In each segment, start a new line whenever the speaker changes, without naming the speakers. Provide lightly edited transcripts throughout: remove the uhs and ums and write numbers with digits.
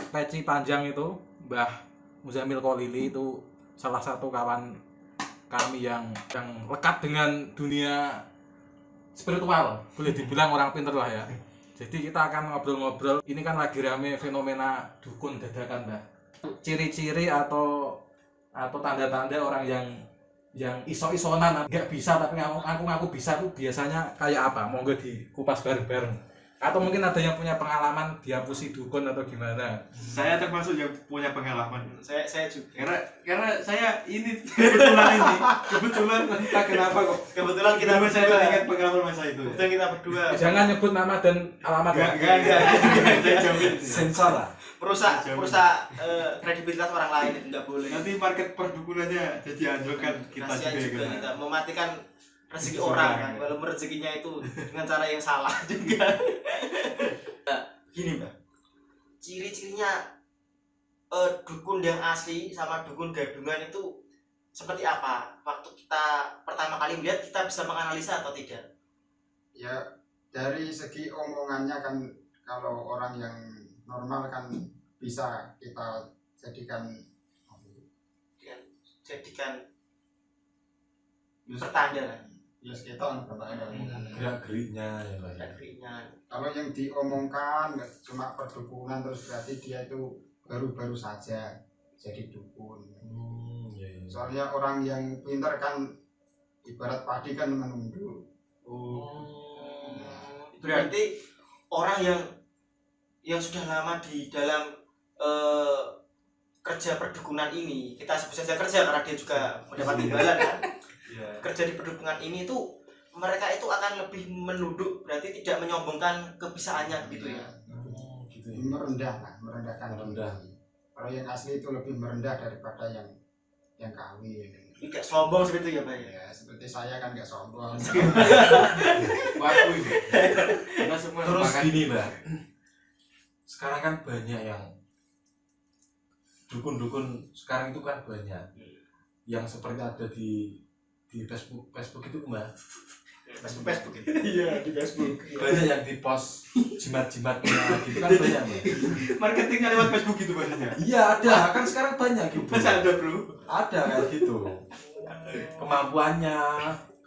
peci panjang itu, Mbah Muzamil Kolili itu salah satu kawan kami yang lekat dengan dunia spiritual, boleh dibilang orang pinter lah ya. Jadi kita akan ngobrol-ngobrol. Ini kan lagi rame fenomena dukun dadakan, Mbah. Ciri-ciri atau tanda-tanda orang yang iso-isonan nggak bisa tapi ngaku bisa tuh biasanya kayak apa? Monggo dikupas bareng-bareng. Atau mungkin ada yang punya pengalaman diapusi dukun atau gimana?
Saya termasuk yang punya pengalaman.
Saya juga.
Karena saya ini kebetulan entah kenapa kok.
Kebetulan kita
Saya ingat pengalaman masa itu.
Kebetulan kita berdua.
Jangan nyebut nama dan alamat.
Enggak. Saya jamin.
Sensor lah.
Perusak kredibilitas orang lain itu enggak boleh.
Nanti market perdukunannya jadi anjlokkan kita juga.
Kita mematikan rezeki orang kan, walaupun rezekinya itu dengan cara yang salah juga. Nah, gini Mbak, ciri-cirinya dukun yang asli sama dukun gadungan itu seperti apa? Waktu kita pertama kali melihat, kita bisa menganalisa atau tidak?
Ya dari segi omongannya kan, kalau orang yang normal kan bisa kita jadikan
pertanda kan.
ya sekitar
Gerak-geriknya ya, Mbak.
Kalau yang diomongkan cuma perdukunan terus berarti dia itu baru-baru saja jadi dukun.
Iya.
Soalnya orang yang pintar kan ibarat padi kan menunduk.
Berarti orang yang sudah lama di dalam kerja perdukunan ini, kita sebut saja kerja karena dia juga mendapat imbalan kan. Kerja di perdukunan ini tuh mereka itu akan lebih menunduk, berarti tidak menyombongkan kebisaannya gitu ya.
Gitu.
Merendahkan
Merendah.
diri. Kalau yang asli itu lebih merendah daripada yang kawin.
Tidak sombong seperti itu ya, Pak.
Ya seperti saya kan nggak sombong.
Waktu itu. Kita semua
Terus
sepakat.
gini, Mbak. Sekarang kan banyak yang dukun-dukun sekarang itu kan banyak yang seperti ada di Facebook itu, Mbak.
Facebook itu.
Iya di Facebook.
Banyak yang di post jimat-jimatnya gitu kan banyak, Mbak.
Marketingnya lewat Facebook gitu maksudnya.
Iya ada, kan sekarang banyak gitu.
Masa ada bro?
Ada kayak gitu. Kemampuannya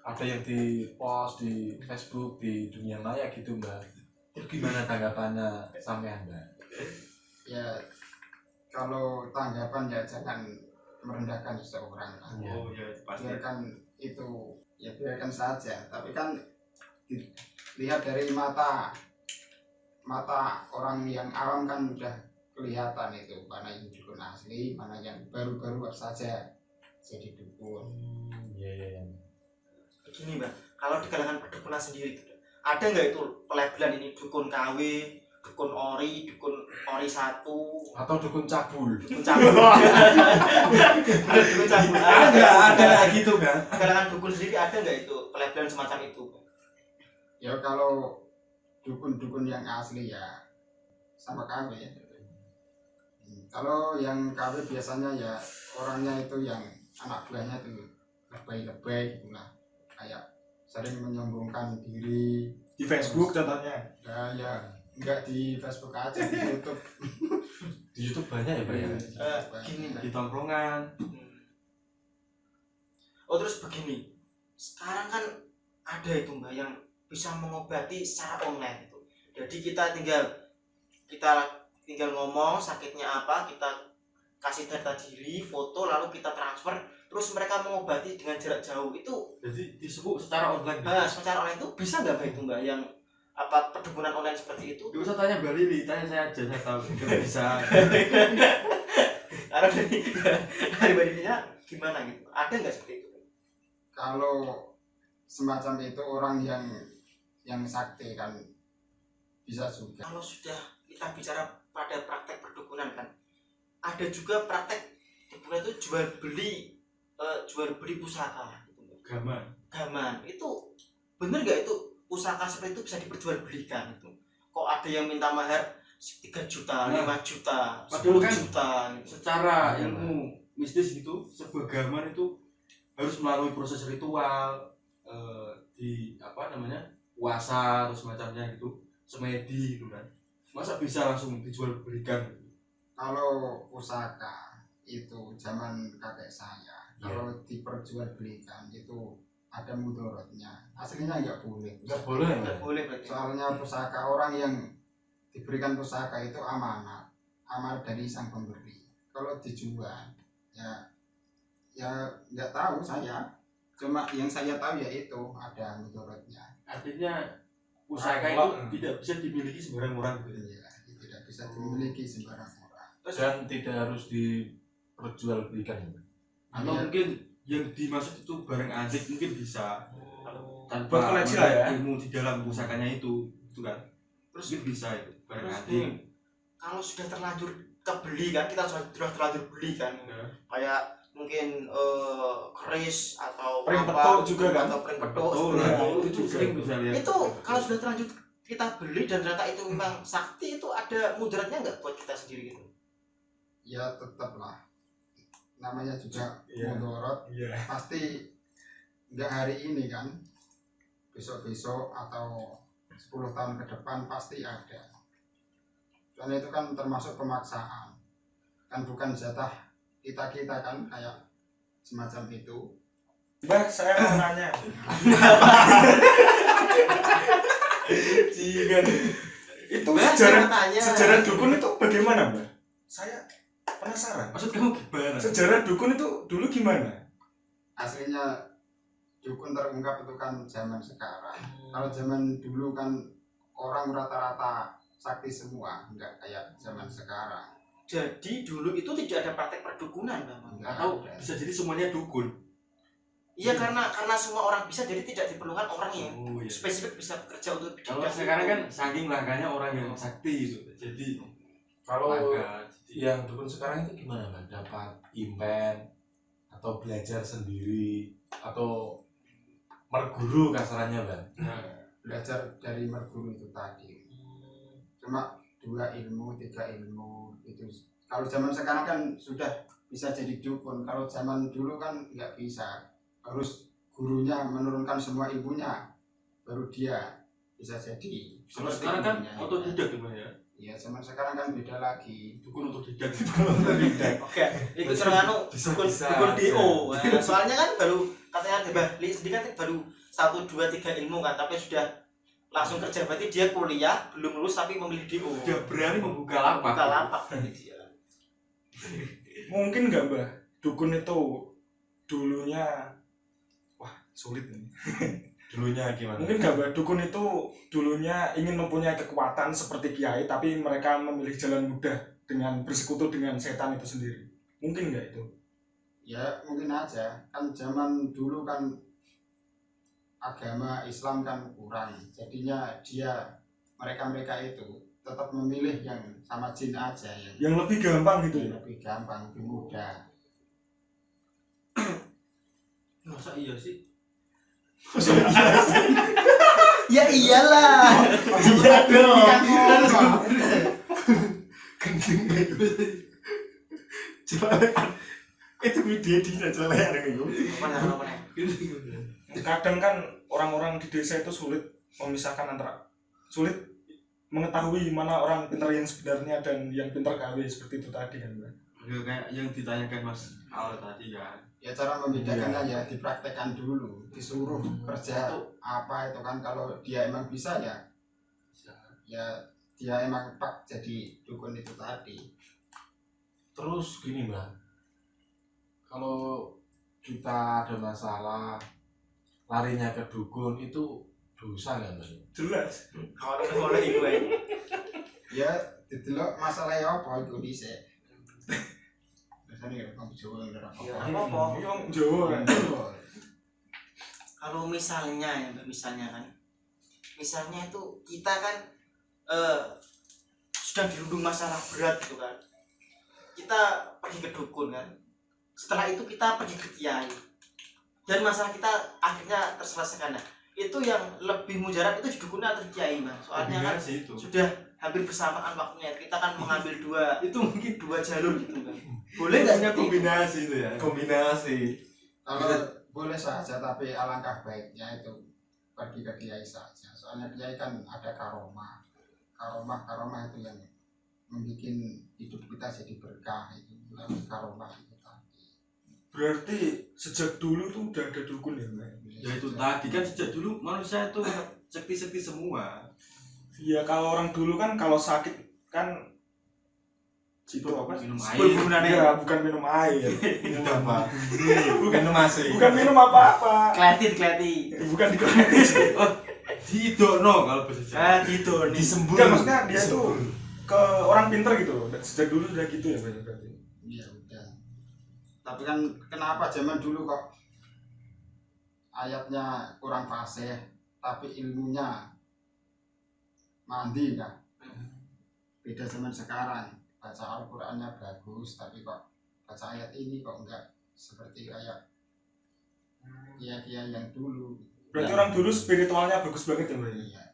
ada yang di post di Facebook di dunia maya gitu, Mbak. Itu gimana tanggapannya sampean, Mbak?
Ya kalau tanggapan ya jangan merendahkan seseorang.
Oh ya pasti.
Biarkan saja. Tapi kan dilihat dari mata orang yang awam kan udah kelihatan itu mana yang dukun asli, mana yang baru-baru saja jadi dukun.
Iya.
Begini, Mbak, kalau di kalangan perdukunan sendiri ada nggak itu pelabelan ini dukun KW, dukun ori 1
Atau dukun cabul.
dukun cabul. Dukun cabul.
Ada gitu kan.
Di kalangan dukun sendiri ada nggak itu pelabelan semacam itu?
Ya kalau dukun-dukun yang asli ya sama KW ya. Kalau yang KW biasanya ya orangnya itu yang anak buahnya itu lebay-lebay gitu lah, kayak sering menyombongkan diri
Di Facebook contohnya.
ya enggak di Facebook aja, di YouTube.
Di YouTube banyak ya, Pak ya.
Gini, Mbak.
Di tongkrongan.
Oh terus begini, sekarang kan ada itu Mbak yang bisa mengobati secara online itu. Jadi kita tinggal ngomong sakitnya apa, kita kasih data diri, foto, lalu kita transfer, terus mereka mengobati dengan jarak jauh itu.
Jadi disebut secara online.
Nah, secara online itu bisa nggak Mbak itu Mbak yang apa perdukunan online seperti itu?
Gak usah tanya Mbak Lili, tanya saya aja, saya tahu. Gak bisa.
Karena dari Mbak Lilinya gimana gitu? Ada nggak seperti itu?
Kalau semacam itu orang yang sakti kan bisa juga.
Kalau sudah kita bicara pada praktek perdukunan kan, ada juga praktek perdukunan itu jual beli pusaka gitu. Gaman itu bener nggak itu pusaka seperti itu bisa diperjualbelikan itu? Kok ada yang minta mahar 3 juta, 5 juta, 10
kan
juta gitu.
Secara ilmu mistis gitu, sebuah gaman itu harus melalui proses ritual, di apa namanya, puasa atau semacamnya gitu, semedi gitu kan. Masa bisa langsung dijual belikan gitu?
Kalau pusaka itu zaman kakek saya, kalau diperjualbelikan itu ada mudorotnya. Aslinya nggak boleh.
Nggak boleh.
Nggak boleh berarti.
Soalnya pusaka, orang yang diberikan pusaka itu amanat dari sang pemberi. Kalau dijual, ya nggak tahu saya. Cuma yang saya tahu ya itu ada mudorotnya.
Artinya pusaka itu tidak bisa dimiliki sembarang orang gitu.
Ya, tidak bisa dimiliki sembarang orang.
Dan tidak harus diperjualbelikan.
Atau
Iya.
mungkin yang dimaksud itu barang antik mungkin bisa
Buat
tanpa
koleksi lah ya.
ilmu di dalam pusakanya itu kan.
Terus
Mungkin bisa itu barang
terus
antik.
nih, kalau sudah terlanjur kebeli kan, kita sudah terlanjur beli kan,
Ya.
kayak mungkin keris atau
Pring
apa,
petuk juga kan?
atau pring petuk
Betul,
sebenarnya.
nah, itu sering bisa lihat.
Itu kalau sudah terlanjur kita beli dan ternyata itu memang sakti, itu ada mudaratnya nggak buat kita sendiri gitu?
Ya tetaplah, namanya juga
Iya.
mudorot.
Iya.
Pasti nggak hari ini kan, besok-besok atau 10 tahun ke depan pasti ada. Soalnya itu kan termasuk pemaksaan, kan bukan jatah kita kan, kayak semacam itu.
Mbak, saya mau nanya. Jigan. Itu
Mbak,
sejarah
saya tanya.
sejarah dukun itu bagaimana, Mbak? Saya penasaran.
Maksud kamu gimana?
Sejarah dukun itu dulu gimana?
Aslinya dukun terungkap itu kan zaman sekarang. Kalau zaman dulu kan orang rata-rata sakti semua, nggak kayak zaman sekarang.
Jadi dulu itu tidak ada praktek perdukunan memang.
Nggak
Atau
ada.
bisa jadi semuanya dukun.
Iya, karena semua orang bisa, jadi tidak diperlukan orang yang
Oh iya.
spesifik bisa bekerja untuk
Kalau
bidang
sekarang
itu.
kan saking langkahnya orang yang sakti itu. Jadi
Kalau
langka.
yang dukun sekarang itu gimana, Bang? Dapat impen atau belajar sendiri atau merguru kasarannya, Bang?
Belajar dari merguru itu tadi. Cuma 2 ilmu, 3 ilmu itu. Kalau zaman sekarang kan sudah bisa jadi dukun. Kalau zaman dulu kan nggak bisa. Harus gurunya menurunkan semua ilmunya, baru dia bisa jadi.
Kalau
seperti
sekarang kan
ilmunya.
otodidak gimana ya?
Iya, zaman sekarang kan beda lagi.
Dukun otodidak.
Oke, itu cara anu dukun DO. Nah, soalnya kan baru katanya Mbak Li sendiri kan baru 1, 2, 3 ilmu kan, tapi sudah langsung kerja, berarti dia kuliah belum lulus tapi memilih DO.
Udah berani membuka lapak.
Buka lapak berarti dia.
Mungkin nggak, Mbak? Dukun itu dulunya sulit ini.
Dulunya gimana?
Mungkin nggak, Mbak? Dukun itu dulunya ingin mempunyai kekuatan seperti kiai, tapi mereka memilih jalan mudah dengan bersekutu dengan setan itu sendiri. Mungkin nggak itu?
Ya mungkin aja. Kan zaman dulu kan agama Islam kan kurang. Jadinya mereka itu tetap memilih yang sama jin aja,
Yang lebih gampang gitu ya?
lebih gampang, lebih mudah.
Masa iya sih?
Ya iyalah.
Iya dong. Itu video di celek itu.
Mana?
Kadang kan orang-orang di desa itu sulit mengetahui mana orang pintar yang sebenarnya dan yang pintar gawe seperti itu tadi kan, Mbak.
Ya, kayak yang ditanyakan Mas Al tadi kan.
Ya cara membedakannya ya dipraktekkan dulu, disuruh kerja apa itu kan. Kalau dia emang bisa ya dia emang pak jadi dukun itu tadi.
Terus gini, Mbak, kalau kita ada masalah larinya ke dukun itu dosa nggak, Mbak?
Jelas.
Kalau oleh ibu ya.
Ya didelok masalah ya apa iku dhisik. Biasanya kamu Jawa nggak
Ya,
apa-apa.
apa-apa.
Yang Jawa kan.
Kalau misalnya ya Mbak, misalnya itu kita kan sudah dirundung masalah berat gitu kan, kita pergi ke dukun kan, setelah itu kita pergi ke kiai dan masalah kita akhirnya terselesaikan. Nah, itu yang lebih mujarab itu di dukun atau di kiai, Mas? Soalnya kan
Kombinasi itu.
sudah hampir bersamaan waktunya, kita kan mengambil dua jalur gitu kan. Boleh nggak
Punya
seperti itu?
kombinasi itu ya.
Kombinasi.
Kalau boleh saja, tapi alangkah baiknya itu pergi ke kiai saja. Soalnya kiai kan ada karomah itu yang membuat hidup kita kita jadi berkah itu lewat karomah itu tadi.
Berarti sejak dulu tuh udah ada dukun ya Mbak?
Ya itu tadi kan sejak dulu manusia itu sekti-sekti semua.
Iya, kalau orang dulu kan kalau sakit kan itu apa?
Minum
Sepuluh
air.
Ya, bukan minum air.
Minum apa?
bukan
Minum AC.
bukan minum apa-apa.
Kleti.
Bukan diketik.
Didokno kalau bahasa Jawa.
Gitu nih.
Disembur.
Enggak, maksudnya dia tuh ke orang pinter gitu loh. Sejak dulu udah gitu ya berarti.
Iya udah. Tapi kan kenapa zaman dulu kok ayatnya kurang fasih, tapi ilmunya mandi kan? Beda zaman sekarang. Baca Al-Qur'annya bagus, tapi kok baca ayat ini kok enggak seperti kayak kiai-kiai yang dulu.
Berarti orang dulu spiritualnya bagus banget ya Mbak?
Iya.